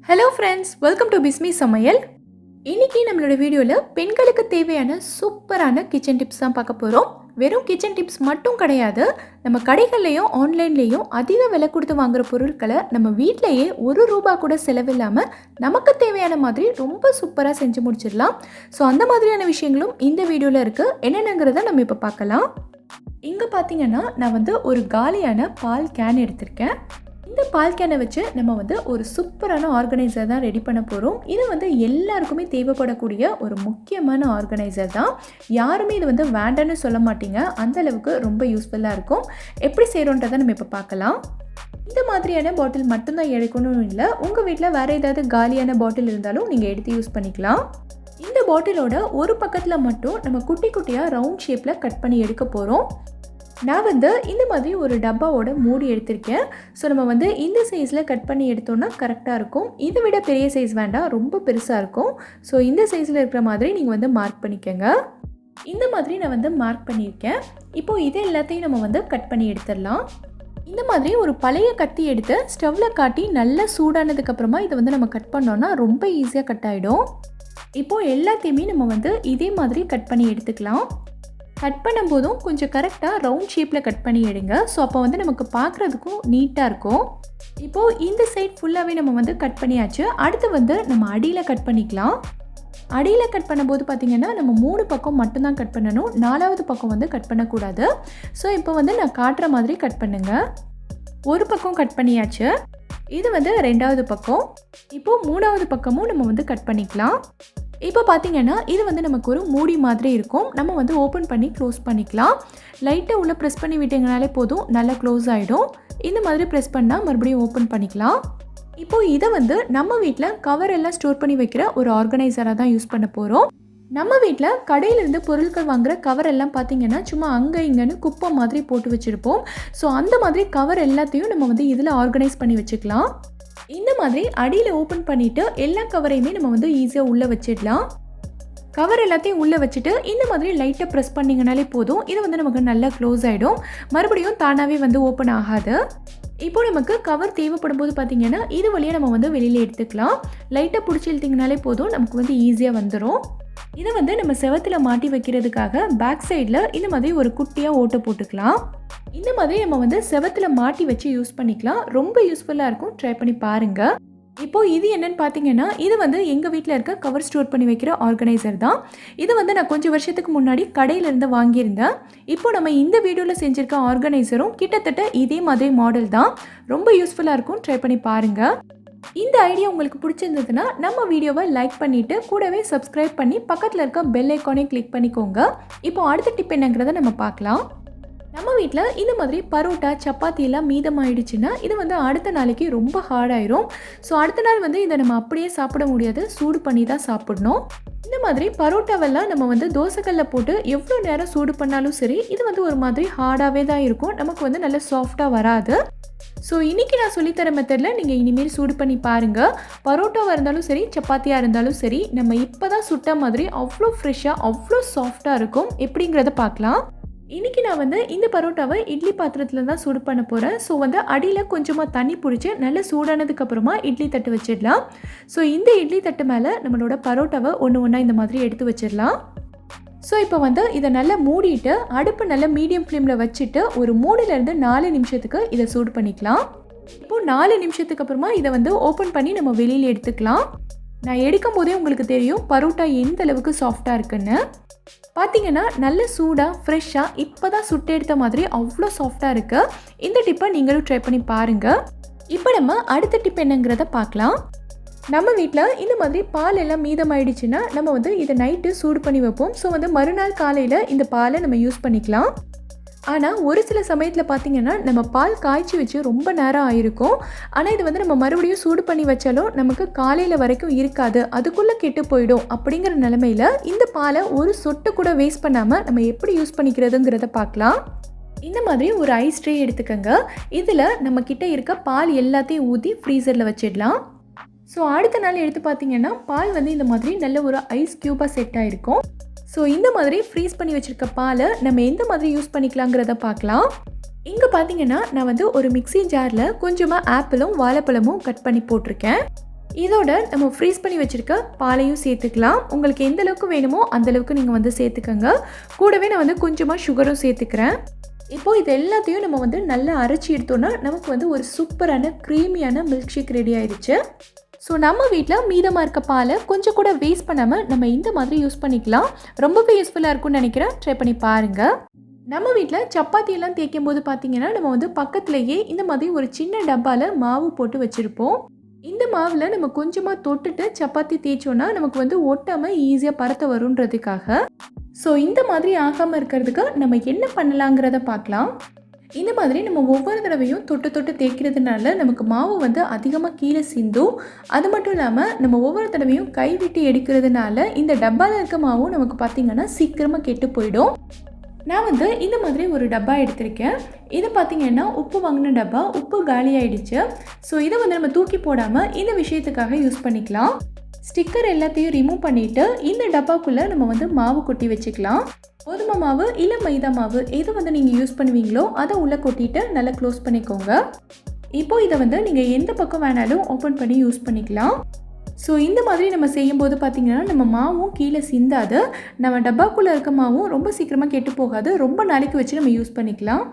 Hello friends, welcome to Bismi சமையல். இன்றைக்கி நம்மளோட வீடியோவில் பெண்களுக்கு தேவையான சூப்பரான கிச்சன் டிப்ஸ் தான் பார்க்க போகிறோம். வெறும் கிச்சன் டிப்ஸ் மட்டும் கிடையாது, நம்ம கடைகள்லேயும் ஆன்லைன்லேயும் அதிக விலை கொடுத்து வாங்குகிற பொருட்களை நம்ம வீட்டிலையே ₹1 கூட செலவில்லாமல் நமக்கு தேவையான மாதிரி ரொம்ப சூப்பராக செஞ்சு முடிச்சிடலாம். ஸோ அந்த மாதிரியான விஷயங்களும் இந்த வீடியோவில் இருக்குது. என்னென்னங்கிறத நம்ம இப்போ பார்க்கலாம். இங்கே பார்த்தீங்கன்னா நான் ஒரு காலியான பால் கேன் எடுத்திருக்கேன். இந்த பால் கேனை வச்சு நம்ம ஒரு சூப்பரான ஆர்கனைசர் தான் ரெடி பண்ண போகிறோம். இது எல்லாருக்குமே தேவைப்படக்கூடிய ஒரு முக்கியமான ஆர்கனைசர் தான். யாருமே இது வேண்டான்னு சொல்ல மாட்டீங்க, அந்தளவுக்கு ரொம்ப யூஸ்ஃபுல்லாக இருக்கும். எப்படி செய்கிறோன்றதை நம்ம இப்போ பார்க்கலாம். இந்த மாதிரியான பாட்டில் மட்டும்தான் எடுக்கணும்னு இல்லை, உங்கள் வீட்டில் வேறு ஏதாவது காலியான பாட்டில் இருந்தாலும் நீங்கள் எடுத்து யூஸ் பண்ணிக்கலாம். இந்த பாட்டிலோட ஒரு பக்கத்தில் மட்டும் நம்ம குட்டி குட்டியாக ரவுண்ட் ஷேப்பில் கட் பண்ணி எடுக்க போகிறோம். நான் இந்த மாதிரி ஒரு டப்பாவோட மூடி எடுத்திருக்கேன். ஸோ நம்ம இந்த சைஸில் கட் பண்ணி எடுத்தோன்னா கரெக்டாக இருக்கும். இதை விட பெரிய சைஸ் வேண்டாம், ரொம்ப பெருசாக இருக்கும். ஸோ இந்த சைஸில் இருக்கிற மாதிரி நீங்கள் மார்க் பண்ணிக்கோங்க. இந்த மாதிரி நான் மார்க் பண்ணியிருக்கேன். இப்போது இது எல்லாத்தையும் நம்ம கட் பண்ணி எடுத்துடலாம். இந்த மாதிரி ஒரு பழைய கத்தி எடுத்து ஸ்டவ்வில் காட்டி நல்லா சூடானதுக்கப்புறமா இதை நம்ம கட் பண்ணோன்னா ரொம்ப ஈஸியாக கட் ஆகிடும். இப்போது எல்லாத்தையுமே நம்ம இதே மாதிரி கட் பண்ணி எடுத்துக்கலாம். கட் பண்ணும்போதும் கொஞ்சம் கரெக்டாக ரவுண்ட் ஷேப்பில் கட் பண்ணி எடுங்க. ஸோ அப்போ நமக்கு பார்க்குறதுக்கும் நீட்டாக இருக்கும். இப்போது இந்த சைட் ஃபுல்லாகவே நம்ம கட் பண்ணியாச்சு. அடுத்து நம்ம அடியில் கட் பண்ணிக்கலாம். அடியில் கட் பண்ணும்போது பார்த்திங்கன்னா நம்ம 3 பக்கம் மட்டும்தான் கட் பண்ணணும், 4வது பக்கம் கட் பண்ணக்கூடாது. ஸோ இப்போ நான் காட்டுற மாதிரி கட் பண்ணுங்கள். ஒரு பக்கம் கட் பண்ணியாச்சு. இது 2வது பக்கம். இப்போது 3வது பக்கமும் நம்ம கட் பண்ணிக்கலாம். இப்போ பார்த்திங்கன்னா இது நமக்கு ஒரு மூடி மாதிரி இருக்கும். நம்ம ஓப்பன் பண்ணி க்ளோஸ் பண்ணிக்கலாம். லைட்டாக உள்ளே ப்ரெஸ் பண்ணி விட்டிங்கனாலே போதும், நல்லா க்ளோஸ் ஆகிடும். இந்த மாதிரி ப்ரெஸ் பண்ணால் மறுபடியும் ஓப்பன் பண்ணிக்கலாம். இப்போது இதை நம்ம வீட்டில் கவர் எல்லாம் ஸ்டோர் பண்ணி வைக்கிற ஒரு ஆர்கனைசராக தான் யூஸ் பண்ண போகிறோம். நம்ம வீட்டில் கடையிலேருந்து பொருட்கள் வாங்குகிற கவர் எல்லாம் பார்த்திங்கன்னா சும்மா அங்கே இங்கேன்னு குப்பை மாதிரி போட்டு வச்சுருப்போம். ஸோ அந்த மாதிரி கவர் எல்லாத்தையும் நம்ம இதில் ஆர்கனைஸ் பண்ணி வச்சுக்கலாம். இந்த மாதிரி அடியில் ஓப்பன் பண்ணிவிட்டு எல்லா கவரையுமே நம்ம ஈஸியாக உள்ளே வச்சிடலாம். கவர் எல்லாத்தையும் உள்ளே வச்சுட்டு இந்த மாதிரி லைட்டாக ப்ரெஸ் பண்ணிங்கனாலே போதும். இது நமக்கு நல்லா க்ளோஸ் ஆகிடும். மறுபடியும் தானாகவே ஓப்பன் ஆகாது. இப்போ நமக்கு கவர் தேவைப்படும் போது பார்த்திங்கன்னா இது வழியாக நம்ம வெளியில் எடுத்துக்கலாம். லைட்டாக பிடிச்சி இழுத்திங்கனாலே போதும், நமக்கு ஈஸியாக வந்துடும். இதை நம்ம செவத்தில் மாட்டி வைக்கிறதுக்காக பேக் சைடில் இந்த மாதிரி ஒரு குட்டியாக ஓட்டை போட்டுக்கலாம். இந்த மாதிரி நம்ம செவத்தில் மாட்டி வச்சு யூஸ் பண்ணிக்கலாம். ரொம்ப யூஸ்ஃபுல்லாக இருக்கும், ட்ரை பண்ணி பாருங்கள். இப்போது இது என்னென்னு பார்த்தீங்கன்னா, இது எங்கள் வீட்டில் இருக்க கவர் ஸ்டோர் பண்ணி வைக்கிற ஆர்கனைசர் தான். இது நான் கொஞ்சம் வருஷத்துக்கு முன்னாடி கடையிலேருந்து வாங்கியிருந்தேன். இப்போ நம்ம இந்த வீடியோவில் செஞ்சுருக்க ஆர்கனைசரும் கிட்டத்தட்ட இதே மாதிரி மாடல் தான். ரொம்ப யூஸ்ஃபுல்லாக இருக்கும், ட்ரை பண்ணி பாருங்கள். இந்த ஐடியா உங்களுக்கு பிடிச்சிருந்ததுன்னா நம்ம வீடியோவை லைக் பண்ணிவிட்டு கூடவே சப்ஸ்கிரைப் பண்ணி பக்கத்தில் இருக்க பெல் ஐக்கானையும் கிளிக் பண்ணிக்கோங்க. இப்போ அடுத்த டிப் என்னங்கிறத நம்ம பார்க்கலாம். நம்ம வீட்டில் இந்த மாதிரி பரோட்டா சப்பாத்தியெல்லாம் மீதமாயிடுச்சுன்னா இது அடுத்த நாளைக்கு ரொம்ப ஹார்டாயிரும். ஸோ அடுத்த நாள் இதை நம்ம அப்படியே சாப்பிட முடியாது, சூடு பண்ணி தான் சாப்பிடணும். இந்த மாதிரி பரோட்டாவெல்லாம் நம்ம தோசைக்கல்லில் போட்டு எவ்வளோ நேரம் சூடு பண்ணாலும் சரி இது ஒரு மாதிரி ஹார்டாகவே தான் இருக்கும், நமக்கு நல்லா சாஃப்டாக வராது. ஸோ இன்றைக்கி நான் சொல்லித்தர மெத்தடில் நீங்கள் இனிமேல் சூடு பண்ணி பாருங்கள். பரோட்டாவாக இருந்தாலும் சரி, சப்பாத்தியாக இருந்தாலும் சரி, நம்ம இப்போ தான் சுட்ட மாதிரி அவ்வளோ ஃப்ரெஷ்ஷாக அவ்வளோ சாஃப்டாக இருக்கும். எப்படிங்கிறத பார்க்கலாம். இன்றைக்கி நான் இந்த பரோட்டாவை இட்லி பாத்திரத்தில் தான் சூடு பண்ண போகிறேன். ஸோ அடியில் கொஞ்சமாக தண்ணி பிடிச்சி நல்லா சூடானதுக்கப்புறமா இட்லி தட்டு வச்சிடலாம். ஸோ இந்த இட்லி தட்டு மேலே நம்மளோட பரோட்டாவை ஒன்று ஒன்றா இந்த மாதிரி எடுத்து வச்சிடலாம். ஸோ இப்போ இதை நல்லா மூடிட்டு அடுப்பு நல்லா மீடியம் ஃப்ளேமில் வச்சுட்டு ஒரு 3லேருந்து 4 நிமிஷத்துக்கு இதை சூடு பண்ணிக்கலாம். இப்போது 4 நிமிஷத்துக்கு அப்புறமா இதை ஓப்பன் பண்ணி நம்ம வெளியில் எடுத்துக்கலாம். நான் எடுக்கும் போதே உங்களுக்கு தெரியும் பரோட்டா எந்த அளவுக்கு சாஃப்டாக இருக்குன்னு. பார்த்தீங்கன்னா நல்ல சூடாக ஃப்ரெஷ்ஷாக இப்போ தான் சுட்டு எடுத்த மாதிரி அவ்வளோ சாஃப்டாக இருக்குது. இந்த டிப்பை நீங்களும் ட்ரை பண்ணி பாருங்கள். இப்போ நம்ம அடுத்த டிப் என்னங்கிறத பார்க்கலாம். நம்ம வீட்டில் இந்த மாதிரி பால் எல்லாம் மீதமாயிடுச்சுன்னா நம்ம இதை நைட்டு சூடு பண்ணி வைப்போம். ஸோ மறுநாள் காலையில் இந்த பாலை நம்ம யூஸ் பண்ணிக்கலாம். ஆனால் ஒரு சில சமயத்தில் பார்த்திங்கன்னா நம்ம பால் காய்ச்சி வச்சு ரொம்ப நேரம் ஆகிருக்கும். ஆனால் இது நம்ம மறுபடியும் சூடு பண்ணி வச்சாலும் நமக்கு காலையில் வரைக்கும் இருக்காது, அதுக்குள்ளே கெட்டு போயிடும். அப்படிங்கிற நிலமையில் இந்த பாலை ஒரு சொட்டு கூட வேஸ்ட் பண்ணாமல் நம்ம எப்படி யூஸ் பண்ணிக்கிறதுங்கிறத பார்க்கலாம். இந்த மாதிரி ஒரு ஐஸ் ட்ரே எடுத்துக்கோங்க. இதில் நம்மக்கிட்ட இருக்க பால் எல்லாத்தையும் ஊற்றி ஃப்ரீசரில் வச்சிடலாம். ஸோ அடுத்த நாள் எடுத்து பார்த்திங்கன்னா பால் இந்த மாதிரி நல்ல ஒரு ஐஸ் க்யூபாக செட் ஆகிருக்கும். ஸோ இந்த மாதிரி ஃப்ரீஸ் பண்ணி வச்சுருக்க பாலை நம்ம எந்த மாதிரி யூஸ் பண்ணிக்கலாங்கிறத பார்க்கலாம். இங்கே பார்த்தீங்கன்னா நான் ஒரு மிக்ஸி ஜாரில் கொஞ்சமாக ஆப்பிளும் வாழைப்பழமும் கட் பண்ணி போட்டிருக்கேன். இதோட நம்ம ஃப்ரீஸ் பண்ணி வச்சுருக்க பாலையும் சேர்த்துக்கலாம். உங்களுக்கு எந்த அளவுக்கு வேணுமோ அந்தளவுக்கு நீங்கள் வந்து சேர்த்துக்கங்க. கூடவே நான் வந்து கொஞ்சமாக சுகரும் சேர்த்துக்கிறேன். இப்போது இது எல்லாத்தையும் நம்ம வந்து நல்லா அரைச்சி எடுத்தோன்னா நமக்கு வந்து ஒரு சூப்பரான க்ரீமியான மில்க் ஷேக் ரெடி ஆயிடுச்சு. ஸோ நம்ம வீட்டில் மீதமாக இருக்க பாலை கொஞ்சம் கூட வேஸ்ட் பண்ணாமல் நம்ம இந்த மாதிரி யூஸ் பண்ணிக்கலாம். ரொம்பவே யூஸ்ஃபுல்லாக இருக்கும்னு நினைக்கிறேன். ட்ரை பண்ணி பாருங்கள். நம்ம வீட்டில் சப்பாத்தியெல்லாம் தேய்க்கும் போது பார்த்திங்கன்னா நம்ம வந்து பக்கத்துலேயே இந்த மாதிரி ஒரு சின்ன டப்பாவில் மாவு போட்டு வச்சுருப்போம். இந்த மாவில் நம்ம கொஞ்சமாக தொட்டுட்டு சப்பாத்தி தேய்ச்சோன்னா நமக்கு வந்து ஒட்டாமல் ஈஸியாக பரத்த வருன்றதுக்காக. ஸோ இந்த மாதிரி ஆகாமல் இருக்கிறதுக்கு நம்ம என்ன பண்ணலாங்கிறத பார்க்கலாம். இந்த மாதிரி நம்ம ஒவ்வொரு தடவையும் தொட்டு தொட்டு தேய்க்கிறதுனால நமக்கு மாவு வந்து அதிகமாக கீழே சிந்தும். அது மட்டும் இல்லாமல் நம்ம ஒவ்வொரு தடவையும் கைவிட்டு எடுக்கிறதுனால இந்த டப்பாவில் இருக்க மாவும் நமக்கு பார்த்திங்கன்னா சீக்கிரமாக கெட்டு போயிடும். நான் வந்து இந்த மாதிரி ஒரு டப்பா எடுத்திருக்கேன். இது பார்த்திங்கன்னா உப்பு வாங்கின டப்பா. உப்பு காலி ஆகிடுச்சு. ஸோ இதை வந்து நம்ம தூக்கி போடாமல் இந்த விஷயத்துக்காக யூஸ் பண்ணிக்கலாம். ஸ்டிக்கர் எல்லாத்தையும் ரிமூவ் பண்ணிவிட்டு இந்த டப்பாக்குள்ளே நம்ம வந்து மாவு கொட்டி வச்சுக்கலாம். கோதுமை மாவு இல்லை மைதா மாவு எது வந்து நீங்கள் யூஸ் பண்ணுவீங்களோ அதை உள்ளே கொட்டிட்டு நல்லா க்ளோஸ் பண்ணிக்கோங்க. இப்போது இதை வந்து நீங்கள் எந்த பக்கம் வேணாலும் ஓப்பன் பண்ணி யூஸ் பண்ணிக்கலாம். ஸோ இந்த மாதிரி நம்ம செய்யும்போது பார்த்திங்கன்னா நம்ம மாவும் கீழே சிந்தாது. நம்ம டப்பாக்குள்ளே இருக்க மாவும் ரொம்ப சீக்கிரமாக கெட்டு போகாது. ரொம்ப நாளைக்கு வச்சு நம்ம யூஸ் பண்ணிக்கலாம்.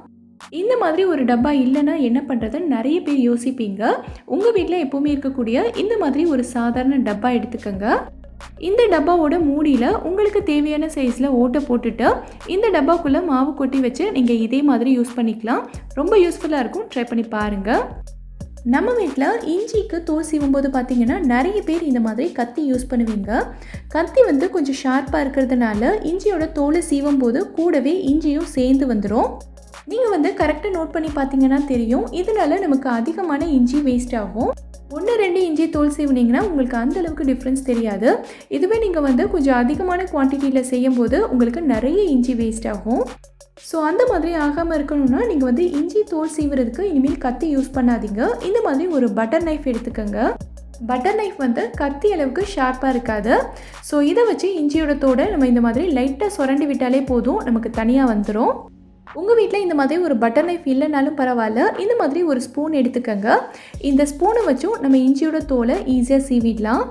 இந்த மாதிரி ஒரு டப்பா இல்லைன்னா என்ன பண்ணுறதுன்னு நிறைய பேர் யோசிப்பீங்க. உங்கள் வீட்டில் எப்போவுமே இருக்கக்கூடிய இந்த மாதிரி ஒரு சாதாரண டப்பா எடுத்துக்கோங்க. இந்த டப்பாவோட மூடியில் உங்களுக்கு தேவையான சைஸில் ஓட்டை போட்டுட்டு இந்த டப்பாக்குள்ளே மாவு கொட்டி வச்சு நீங்கள் இதே மாதிரி யூஸ் பண்ணிக்கலாம். ரொம்ப யூஸ்ஃபுல்லாக இருக்கும். ட்ரை பண்ணி பாருங்கள். நம்ம வீட்டில் இஞ்சிக்கு தோல் சீவும்போது பார்த்திங்கன்னா நிறைய பேர் இந்த மாதிரி கத்தி யூஸ் பண்ணுவீங்க. கத்தி வந்து கொஞ்சம் ஷார்ப்பாக இருக்கிறதுனால இஞ்சியோட தோலை சீவும் போது கூடவே இஞ்சியும் சேர்ந்து வந்துடும். நீங்கள் வந்து கரெக்டாக நோட் பண்ணி பார்த்தீங்கன்னா தெரியும். இதனால் நமக்கு அதிகமான இஞ்சி வேஸ்ட் ஆகும். 1-2 இஞ்சி தோல் சீவுனீங்கன்னா உங்களுக்கு அந்தளவுக்கு டிஃப்ரென்ஸ் தெரியாது. இதுவே நீங்கள் வந்து கொஞ்சம் அதிகமான குவான்டிட்டியில் செய்யும்போது உங்களுக்கு நிறைய இஞ்சி வேஸ்ட் ஆகும். ஸோ அந்த மாதிரி ஆகாமல் இருக்கணும்னா நீங்கள் வந்து இஞ்சி தோல் சீவுறதுக்கு இனிமேல் கத்தி யூஸ் பண்ணாதீங்க. இந்த மாதிரி ஒரு பட்டர் நைஃப் எடுத்துக்கோங்க. பட்டர் நைஃப் வந்து கத்தி அளவுக்கு ஷார்ப்பாக இருக்காது. ஸோ இதை வச்சு இஞ்சியோட தோடை நம்ம இந்த மாதிரி லைட்டாக சுரண்டி விட்டாலே போதும், நமக்கு தனியாக வந்துடும். உங்கள் வீட்டில் இந்த மாதிரி ஒரு பட்டர் நைஃப் இல்லைனாலும் பரவாயில்ல, இந்த மாதிரி ஒரு ஸ்பூன் எடுத்துக்கோங்க. இந்த ஸ்பூனை வச்சும் நம்ம இஞ்சியோட தோலை ஈஸியாக சீவிடலாம்.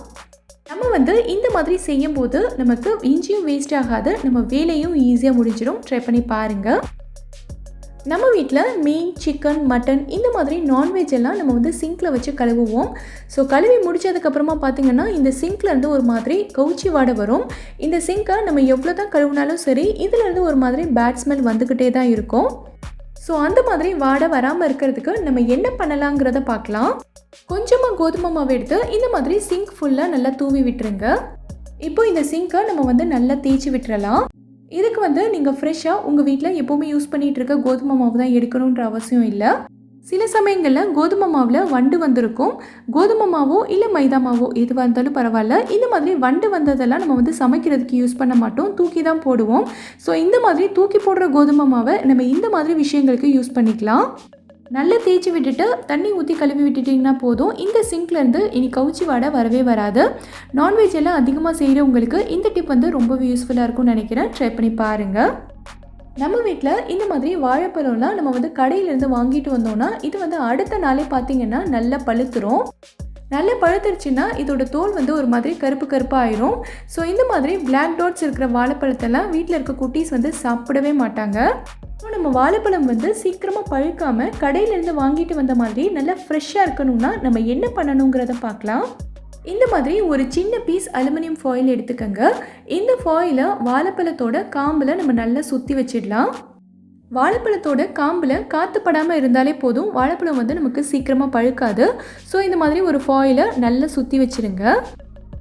நம்ம வந்து இந்த மாதிரி செய்யும்போது நமக்கு இஞ்சியும் வேஸ்ட் ஆகாது, நம்ம வேலையும் ஈஸியாக முடிஞ்சிடும். ட்ரை பண்ணி பாருங்கள். நம்ம வீட்டில் மீன், சிக்கன், மட்டன் இந்த மாதிரி நான்வெஜ் எல்லாம் நம்ம வந்து சிங்கில் வச்சு கழுவுவோம். ஸோ கழுவி முடித்ததுக்கப்புறமா பார்த்திங்கன்னா இந்த சிங்க்லேருந்து ஒரு மாதிரி கவுச்சி வாடை வரும். இந்த சிங்கை நம்ம எவ்வளோ தான் கழுவினாலும் சரி இதிலேருந்து ஒரு மாதிரி பேட் ஸ்மெல் வந்துக்கிட்டே தான் இருக்கும். ஸோ அந்த மாதிரி வாடை வராமல் இருக்கிறதுக்கு நம்ம என்ன பண்ணலாங்கிறத பார்க்கலாம். கொஞ்சமாக கோதுமை மாவு எடுத்து இந்த மாதிரி சிங்க் ஃபுல்லாக நல்லா தூவி விட்டுருங்க. இப்போ இந்த சிங்கை நம்ம வந்து நல்லா தேய்ச்சி விட்டுறலாம். இதுக்கு வந்து நீங்கள் ஃப்ரெஷ்ஷாக உங்கள் வீட்டில் எப்போவுமே யூஸ் பண்ணிகிட்டு இருக்க கோதுமை மாவு தான் எடுக்கணுன்ற அவசியம் இல்லை. சில சமயங்களில் கோதுமை மாவில் வண்டு வந்திருக்கும். கோதுமை மாவோ இல்லை மைதா மாவோ எதுவாக இருந்தாலும் பரவாயில்ல. இந்த மாதிரி வண்டு வந்ததெல்லாம் நம்ம வந்து சமைக்கிறதுக்கு யூஸ் பண்ண மாட்டோம், தூக்கி தான் போடுவோம். ஸோ இந்த மாதிரி தூக்கி போடுற கோதுமை மாவை நம்ம இந்த மாதிரி விஷயங்களுக்கு யூஸ் பண்ணிக்கலாம். நல்லா தேய்ச்சி விட்டுட்டு தண்ணி ஊற்றி கழுவி விட்டுட்டிங்கன்னா போதும். இந்த சிங்க்லேருந்து இனி கவுச்சி வாடை வரவே வராது. நான்வெஜ் எல்லாம் அதிகமாக செய்கிறவங்களுக்கு இந்த டிப் வந்து ரொம்பவே யூஸ்ஃபுல்லாக இருக்கும்னு நினைக்கிறேன். ட்ரை பண்ணி பாருங்கள். நம்ம வீட்டில் இந்த மாதிரி வாழைப்பழம்லாம் நம்ம வந்து கடையிலேருந்து வாங்கிட்டு வந்தோம்னா இது வந்து அடுத்த நாளே பார்த்திங்கன்னா நல்லா பழுத்துரும். நல்லா பழுத்துருச்சுன்னா இதோட தோல் வந்து ஒரு மாதிரி கருப்பு கருப்பாக ஆயிரும். ஸோ இந்த மாதிரி பிளாக் டாட்ஸ் இருக்கிற வாழைப்பழத்தெல்லாம் வீட்டில் இருக்க குட்டீஸ் வந்து சாப்பிடவே மாட்டாங்க. ஸோ நம்ம வாழைப்பழம் வந்து சீக்கிரமாக பழுக்காமல் கடையிலேருந்து வாங்கிட்டு வந்த மாதிரி நல்லா ஃப்ரெஷ்ஷாக இருக்கணும்னா நம்ம என்ன பண்ணணுங்கிறத பார்க்கலாம். இந்த மாதிரி ஒரு சின்ன பீஸ் அலுமினியம் ஃபாயில் எடுத்துக்கோங்க. இந்த ஃபாயிலை வாழைப்பழத்தோட காம்பில் நம்ம நல்லா சுற்றி வச்சிடலாம். வாழைப்பழத்தோட காம்பில் காற்று படாமல் இருந்தாலே போதும், வாழைப்பழம் வந்து நமக்கு சீக்கிரமாக பழுக்காது. ஸோ இந்த மாதிரி ஒரு ஃபாயிலை நல்லா சுற்றி வச்சுருங்க.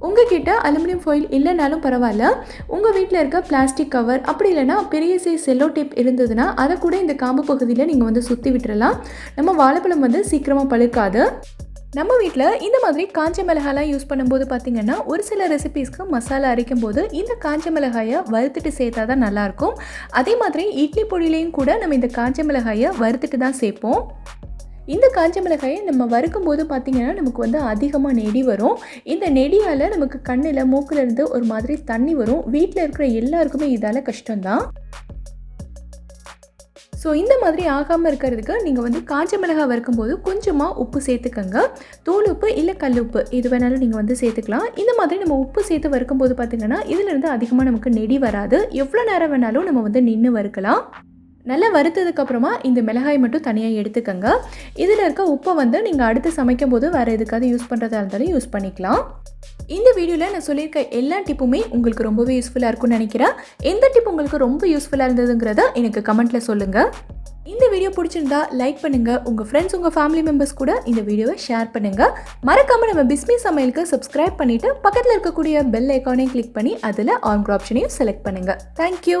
உங்ககிட்ட அலுமினியம் ஃபாயில் இல்லைனாலும் பரவாயில்ல, உங்கள் வீட்டில் இருக்க பிளாஸ்டிக் கவர் அப்படி இல்லைனா பெரிய சைஸ் செல்லோ டேப் இருந்ததுன்னா அதை கூட இந்த காம்பு பகுதியில் நீங்கள் வந்து சுற்றி விட்டுறலாம். நம்ம வாழைப்பழம் வந்து சீக்கிரமாக பழுக்காது. நம்ம வீட்டில் இந்த மாதிரி காஞ்ச மிளகாலாம் யூஸ் பண்ணும்போது பார்த்திங்கன்னா ஒரு சில ரெசிபீஸ்க்கு மசாலா அரைக்கும் போது இந்த காஞ்ச மிளகாயை வறுத்துட்டு சேர்த்தா தான் நல்லாயிருக்கும். அதே மாதிரி இட்லி பொடியிலையும் கூட நம்ம இந்த காஞ்ச மிளகாயை வறுத்துட்டு தான் சேர்ப்போம். இந்த காஞ்ச மிளகாயை நம்ம வறுக்கும் போது பார்த்திங்கன்னா நமக்கு வந்து அதிகமாக நெடி வரும். இந்த நெடியால் நமக்கு கண்ணில் மூக்கில் இருந்து ஒரு மாதிரி தண்ணி வரும். வீட்டில் இருக்கிற எல்லாருக்குமே இதால் கஷ்டம்தான். ஸோ இந்த மாதிரி ஆகாமல் இருக்கிறதுக்கு நீங்கள் வந்து காஞ்ச மிளகாய் வறுக்கும்போது கொஞ்சமாக உப்பு சேர்த்துக்கங்க. தூள் உப்பு இல்லை கல் உப்பு எது வேணாலும் நீங்கள் வந்து சேர்த்துக்கலாம். இந்த மாதிரி நம்ம உப்பு சேர்த்து வறுக்கும்போது பார்த்திங்கன்னா இதிலேருந்து அதிகமாக நமக்கு நெடி வராது. எவ்வளோ நேரம் வேணாலும் நம்ம வந்து நின்று வறுக்கலாம். நல்லா வறுத்ததுக்கப்புறமா இந்த மிளகாய் மட்டும் தனியாக எடுத்துக்கங்க. இதில் இருக்க உப்பை வந்து நீங்கள் அடுத்து சமைக்கும் போது வேறு எதுக்காவது யூஸ் பண்ணுறதா இருந்தாலும் யூஸ் பண்ணிக்கலாம். இந்த வீடியோவில் நான் சொல்லியிருக்க எல்லா டிப்புமே உங்களுக்கு ரொம்பவே யூஸ்ஃபுல்லாக இருக்கும்னு நினைக்கிறேன். எந்த டிப் உங்களுக்கு ரொம்ப யூஸ்ஃபுல்லாக இருந்ததுங்கிறத எனக்கு கமெண்ட்டில் சொல்லுங்கள். இந்த வீடியோ பிடிச்சிருந்தா லைக் பண்ணுங்கள். உங்கள் ஃப்ரெண்ட்ஸ் உங்கள் ஃபேமிலி மெம்பர்ஸ் கூட இந்த வீடியோவை ஷேர் பண்ணுங்கள். மறக்காமல் நம்ம பிஸ்மி சமையலுக்கு சப்ஸ்கிரைப் பண்ணிவிட்டு பக்கத்தில் இருக்கக்கூடிய பெல் ஐக்கானையும் கிளிக் பண்ணி அதில் ஆல் ஆப்ஷனையும் செலக்ட் பண்ணுங்கள். தேங்க்யூ.